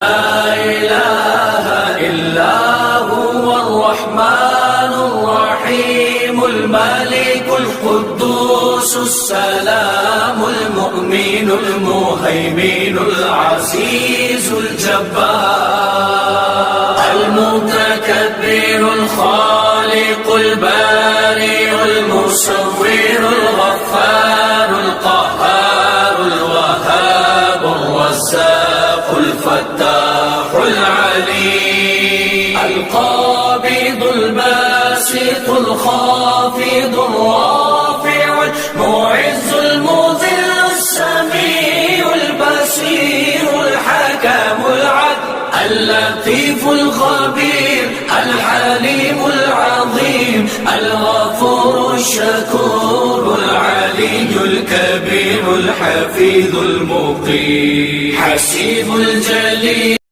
لا إله إلا هو الرحمن الرحيم الملك القدوس السلام المؤمن المهيمن العزيز الجبار المتكبر الخالق البارئ المصور الغفار القهار الوهاب الرزاق الفتاح العليم القابض الباسط الخافض الرافع المعز المذل السميع البصير الحكم العدل اللطيف الخبير الحليم العظيم الغفور الشكور العلي الكبير الحفيظ المقيم حسيب الجليل